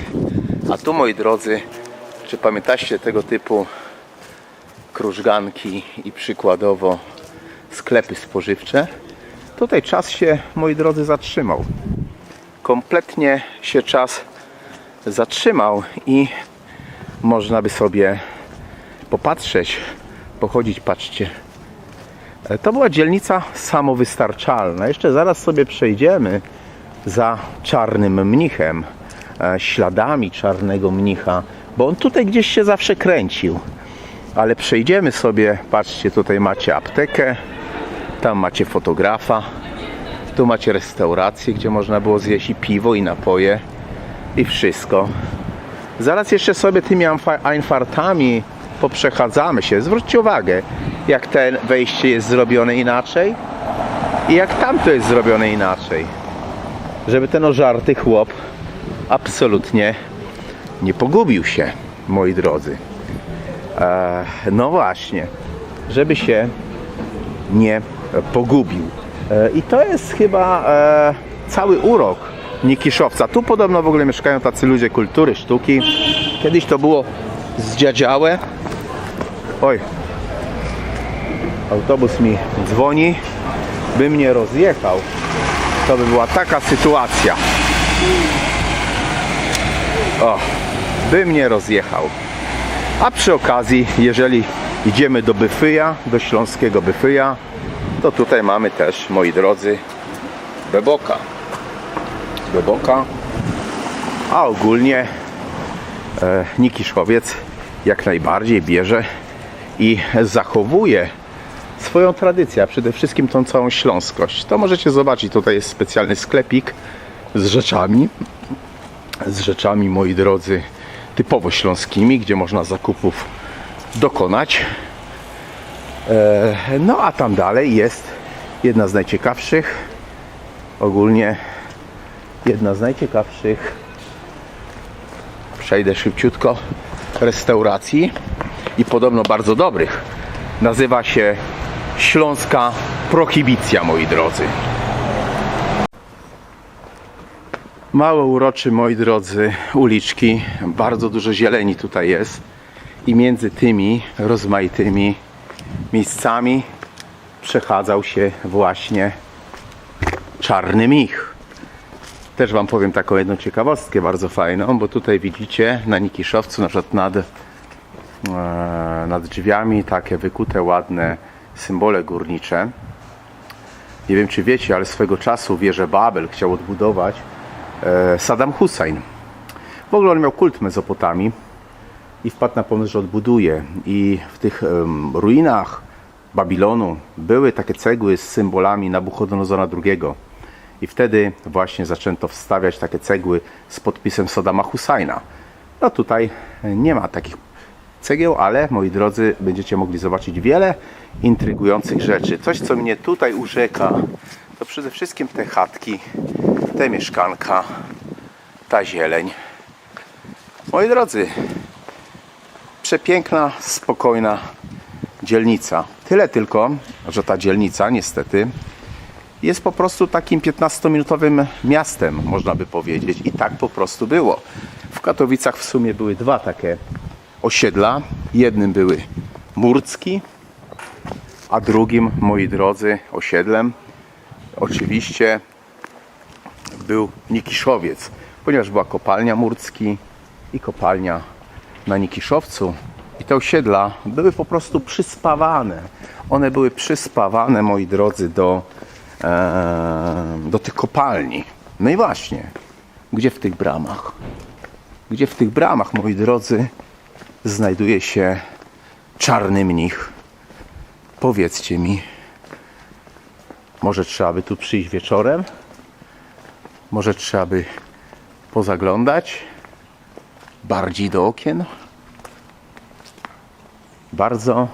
Speaker 2: A tu, moi drodzy, czy pamiętacie tego typu krużganki i przykładowo sklepy spożywcze? Tutaj czas się, moi drodzy, zatrzymał. Kompletnie się czas zatrzymał i można by sobie popatrzeć, pochodzić, patrzcie. To była dzielnica samowystarczalna. Jeszcze zaraz sobie przejdziemy za czarnym mnichem, śladami czarnego mnicha, bo on tutaj gdzieś się zawsze kręcił. Ale przejdziemy sobie, patrzcie, tutaj macie aptekę, tam macie fotografa, Tu macie restaurację, gdzie można było zjeść i piwo, i napoje, i wszystko. Zaraz jeszcze sobie tymi Einfahrtami poprzechadzamy się. Zwróćcie uwagę, jak ten wejście jest zrobione inaczej i jak tamto jest zrobione inaczej. Żeby ten ożarty chłop absolutnie nie pogubił się, moi drodzy. No właśnie, żeby się nie pogubił. I to jest chyba cały urok Nikiszowca. Tu podobno w ogóle mieszkają tacy ludzie kultury, sztuki. Kiedyś to było zdziadziałe. Oj, autobus mi dzwoni, by mnie rozjechał. To by była taka sytuacja. O, by mnie rozjechał. A przy okazji, jeżeli idziemy do Byfyja, do śląskiego Byfyja, to tutaj mamy też, moi drodzy, Beboka. Beboka. A ogólnie Nikiszowiec jak najbardziej bierze i zachowuje swoją tradycję, a przede wszystkim tą całą śląskość. To możecie zobaczyć, tutaj jest specjalny sklepik z rzeczami, moi drodzy, typowo śląskimi, gdzie można zakupów dokonać. No a tam dalej jest jedna z najciekawszych, ogólnie jedna z najciekawszych, przejdę szybciutko, restauracji i podobno bardzo dobrych. Nazywa się Śląska Prohibicja, moi drodzy. Mało uroczy, moi drodzy, uliczki. Bardzo dużo zieleni tutaj jest. I między tymi rozmaitymi miejscami przechadzał się właśnie Czarny Mich. Też wam powiem taką jedną ciekawostkę bardzo fajną, bo tutaj widzicie na Nikiszowcu, na przykład nad drzwiami, takie wykute, ładne symbole górnicze. Nie wiem, czy wiecie, ale swego czasu wieżę Babel chciał odbudować Saddam Hussein. W ogóle on miał kult Mezopotamii i wpadł na pomysł, że odbuduje. I w tych ruinach Babilonu były takie cegły z symbolami Nabuchodonozora II. I wtedy właśnie zaczęto wstawiać takie cegły z podpisem Saddama Husseina. No tutaj nie ma takich cegieł, ale moi drodzy, będziecie mogli zobaczyć wiele intrygujących rzeczy. Coś, co mnie tutaj urzeka, to przede wszystkim te chatki, te mieszkanka, ta zieleń. Moi drodzy, przepiękna, spokojna dzielnica. Tyle tylko, że ta dzielnica niestety jest po prostu takim 15-minutowym miastem, można by powiedzieć. I tak po prostu było. W Katowicach w sumie były dwa takie osiedla. Jednym były Murcki, a drugim, moi drodzy, osiedlem oczywiście był Nikiszowiec, ponieważ była kopalnia Murcki i kopalnia na Nikiszowcu. I te osiedla były po prostu przyspawane. One były przyspawane, moi drodzy, do tych kopalni. No i właśnie, gdzie w tych bramach? Gdzie w tych bramach, moi drodzy, znajduje się Czarny Mnich? Powiedzcie mi. Może trzeba by tu przyjść wieczorem? Może trzeba by pozaglądać bardziej do okien? Bardzo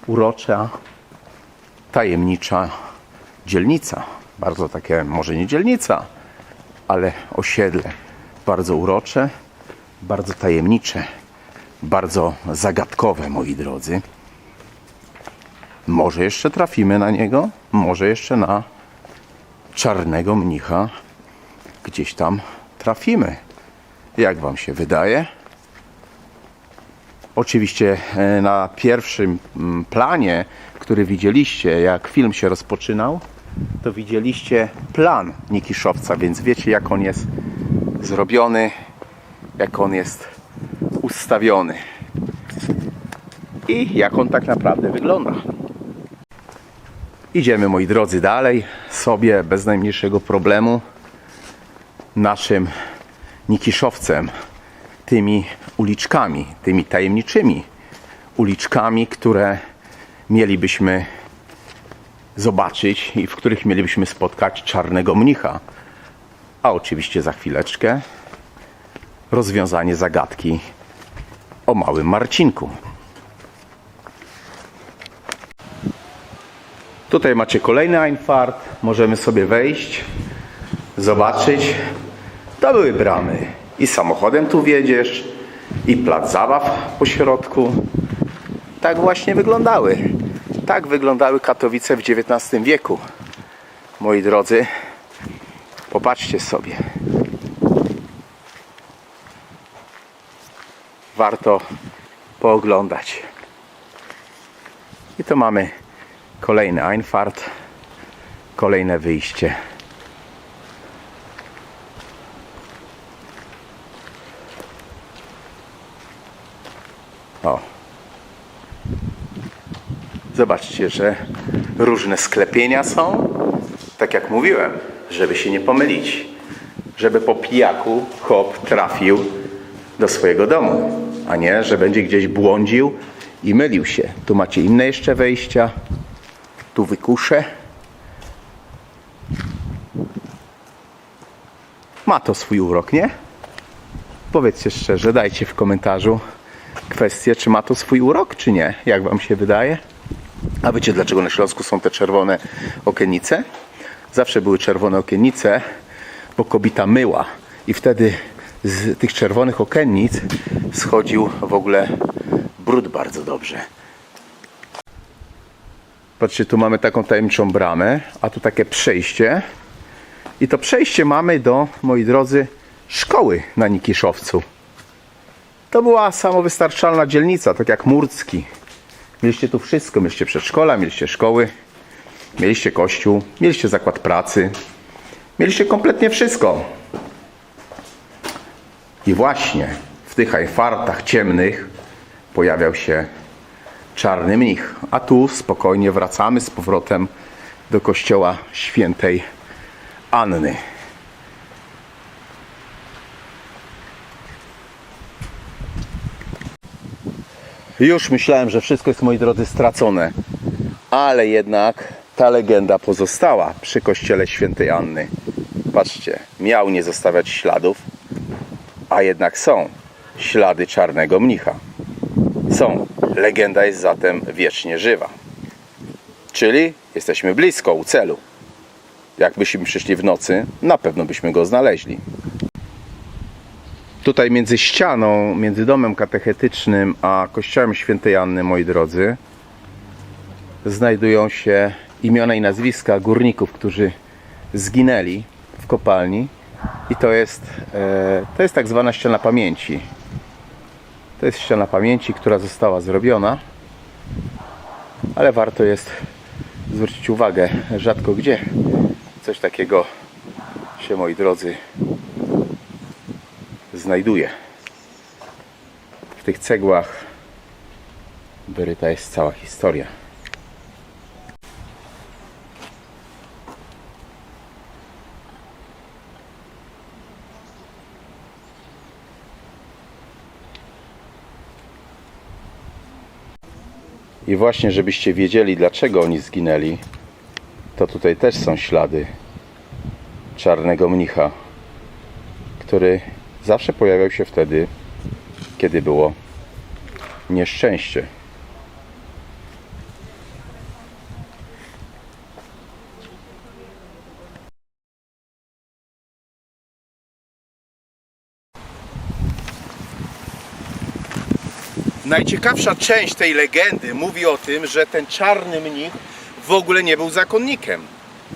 Speaker 2: urocza, tajemnicza dzielnica. Bardzo takie, może nie dzielnica, ale osiedle. Bardzo urocze, bardzo tajemnicze, bardzo zagadkowe, moi drodzy. Może jeszcze trafimy na niego, może jeszcze na Czarnego Mnicha gdzieś tam trafimy. Jak wam się wydaje? Oczywiście na pierwszym planie, który widzieliście, jak film się rozpoczynał, to widzieliście plan Nikiszowca, więc wiecie, jak on jest zrobiony, jak on jest ustawiony i jak on tak naprawdę wygląda. Idziemy, moi drodzy, dalej sobie bez najmniejszego problemu naszym Nikiszowcem, tymi uliczkami, tymi tajemniczymi uliczkami, które mielibyśmy zobaczyć i w których mielibyśmy spotkać czarnego mnicha. A oczywiście za chwileczkę rozwiązanie zagadki o małym Marcinku. Tutaj macie kolejny Einfahrt. Możemy sobie wejść, zobaczyć. To były bramy. I samochodem tu wjedziesz, i plac zabaw po środku. Tak właśnie wyglądały. Tak wyglądały Katowice w XIX wieku. Moi drodzy, popatrzcie sobie. Warto pooglądać. I to mamy kolejny Einfahrt, kolejne wyjście. O. Zobaczcie, że różne sklepienia są. Tak jak mówiłem, żeby się nie pomylić. Żeby po pijaku chłop trafił do swojego domu, a nie, że będzie gdzieś błądził i mylił się. Tu macie inne jeszcze wejścia. Tu wykusze. Ma to swój urok, nie? Powiedzcie szczerze, dajcie w komentarzu kwestię, czy ma to swój urok, czy nie. Jak wam się wydaje? A wiecie, dlaczego na Śląsku są te czerwone okiennice? Zawsze były czerwone okiennice, bo kobieta myła. I wtedy z tych czerwonych okiennic schodził w ogóle brud bardzo dobrze. Patrzcie, tu mamy taką tajemniczą bramę, a tu takie przejście. I to przejście mamy do, moi drodzy, szkoły na Nikiszowcu. To była samowystarczalna dzielnica, tak jak Murcki. Mieliście tu wszystko. Mieliście przedszkola, mieliście szkoły, mieliście kościół, mieliście zakład pracy. Mieliście kompletnie wszystko. I właśnie w tych Einfahrtach ciemnych pojawiał się czarny mnich. A tu spokojnie wracamy z powrotem do kościoła świętej Anny. Już myślałem, że wszystko jest, moi drodzy, stracone. Ale jednak ta legenda pozostała przy kościele świętej Anny. Patrzcie, miał nie zostawiać śladów, a jednak są ślady czarnego mnicha. Są. Legenda jest zatem wiecznie żywa. Czyli jesteśmy blisko u celu. Jakbyśmy przyszli w nocy, na pewno byśmy go znaleźli. Tutaj między ścianą, między domem katechetycznym a kościołem świętej Anny, moi drodzy, znajdują się imiona i nazwiska górników, którzy zginęli w kopalni. I to jest tak zwana ściana pamięci. To jest ściana pamięci, która została zrobiona, ale warto jest zwrócić uwagę, rzadko gdzie coś takiego się, moi drodzy, znajduje. W tych cegłach wyryta jest cała historia. I właśnie, żebyście wiedzieli, dlaczego oni zginęli, to tutaj też są ślady czarnego mnicha, który zawsze pojawiał się wtedy, kiedy było nieszczęście. Najciekawsza część tej legendy mówi o tym, że ten czarny mnich w ogóle nie był zakonnikiem,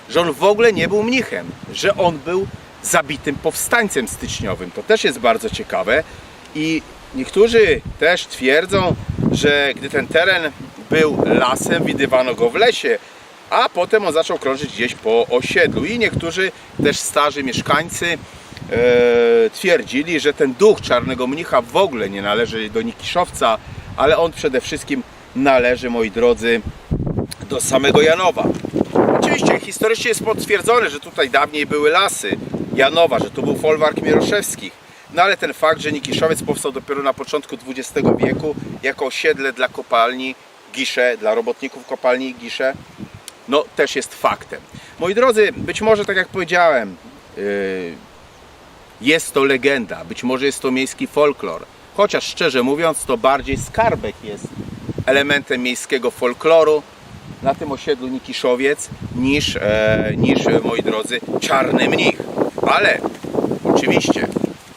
Speaker 2: że on w ogóle nie był mnichem, że on był zabitym powstańcem styczniowym. To też jest bardzo ciekawe i niektórzy też twierdzą, że gdy ten teren był lasem, widywano go w lesie, a potem on zaczął krążyć gdzieś po osiedlu. I niektórzy też starzy mieszkańcy twierdzili, że ten duch czarnego mnicha w ogóle nie należy do Nikiszowca, ale on przede wszystkim należy, moi drodzy, do samego Janowa. Oczywiście historycznie jest potwierdzone, że tutaj dawniej były lasy Janowa, że tu był folwark Mieroszewskich. No ale ten fakt, że Nikiszowiec powstał dopiero na początku XX wieku jako osiedle dla kopalni Gisze, dla robotników kopalni Gisze, no też jest faktem. Moi drodzy, być może tak jak powiedziałem, jest to legenda, być może jest to miejski folklor, chociaż szczerze mówiąc to bardziej Skarbek jest elementem miejskiego folkloru na tym osiedlu Nikiszowiec niż, moi drodzy, Czarny Mnich. Ale oczywiście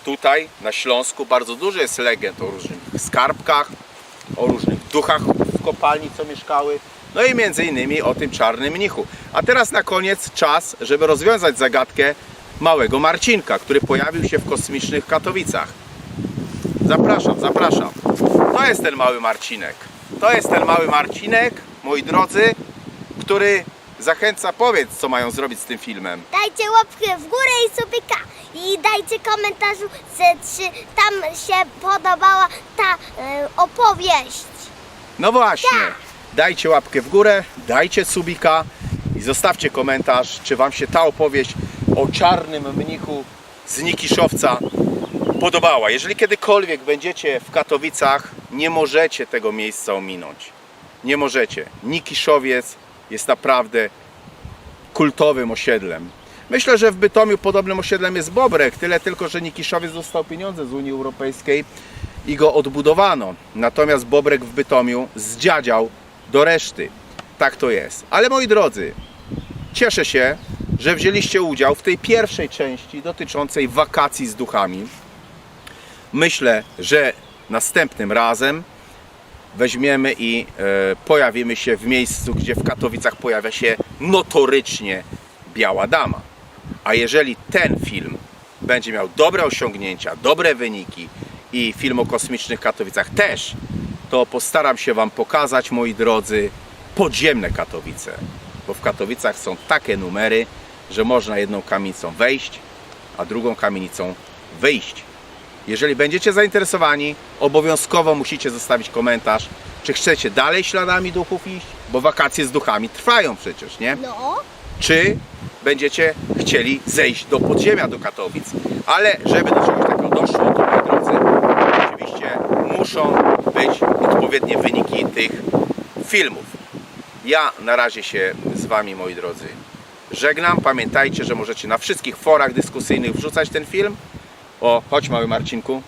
Speaker 2: tutaj na Śląsku bardzo dużo jest legend o różnych skarbkach, o różnych duchach w kopalni, co mieszkały, no i między innymi o tym Czarnym Mnichu. A teraz na koniec czas, żeby rozwiązać zagadkę małego Marcinka, który pojawił się w kosmicznych Katowicach. Zapraszam, zapraszam. To jest ten mały Marcinek. To jest ten mały Marcinek, moi drodzy, który zachęca, powiedz, co mają zrobić z tym filmem.
Speaker 3: Dajcie łapkę w górę i subika. I dajcie komentarzu, czy tam się podobała ta opowieść.
Speaker 2: No właśnie, dajcie łapkę w górę, dajcie subika i zostawcie komentarz, czy wam się ta opowieść o Czarnym Mnichu z Nikiszowca podobała. Jeżeli kiedykolwiek będziecie w Katowicach, nie możecie tego miejsca ominąć. Nie możecie. Nikiszowiec jest naprawdę kultowym osiedlem. Myślę, że w Bytomiu podobnym osiedlem jest Bobrek, tyle tylko, że Nikiszowiec dostał pieniądze z Unii Europejskiej i go odbudowano. Natomiast Bobrek w Bytomiu zdziadział do reszty. Tak to jest. Ale moi drodzy, cieszę się, że wzięliście udział w tej pierwszej części dotyczącej wakacji z duchami. Myślę, że następnym razem weźmiemy i pojawimy się w miejscu, gdzie w Katowicach pojawia się notorycznie Biała Dama. A jeżeli ten film będzie miał dobre osiągnięcia, dobre wyniki i film o kosmicznych Katowicach też, to postaram się wam pokazać, moi drodzy, podziemne Katowice. Bo w Katowicach są takie numery, że można jedną kamienicą wejść, a drugą kamienicą wyjść. Jeżeli będziecie zainteresowani, obowiązkowo musicie zostawić komentarz, czy chcecie dalej śladami duchów iść, bo wakacje z duchami trwają przecież, nie?
Speaker 3: No.
Speaker 2: Czy będziecie chcieli zejść do podziemia, do Katowic. Ale żeby do czegoś takiego doszło, to moi drodzy, oczywiście muszą być odpowiednie wyniki tych filmów. Ja na razie się z wami, moi drodzy, żegnam. Pamiętajcie, że możecie na wszystkich forach dyskusyjnych wrzucać ten film. O, chodź mały Marcinku.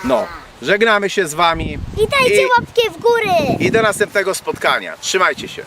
Speaker 2: No, żegnamy się z wami
Speaker 3: I dajcie łapkę w górę.
Speaker 2: i do następnego spotkania. Trzymajcie się.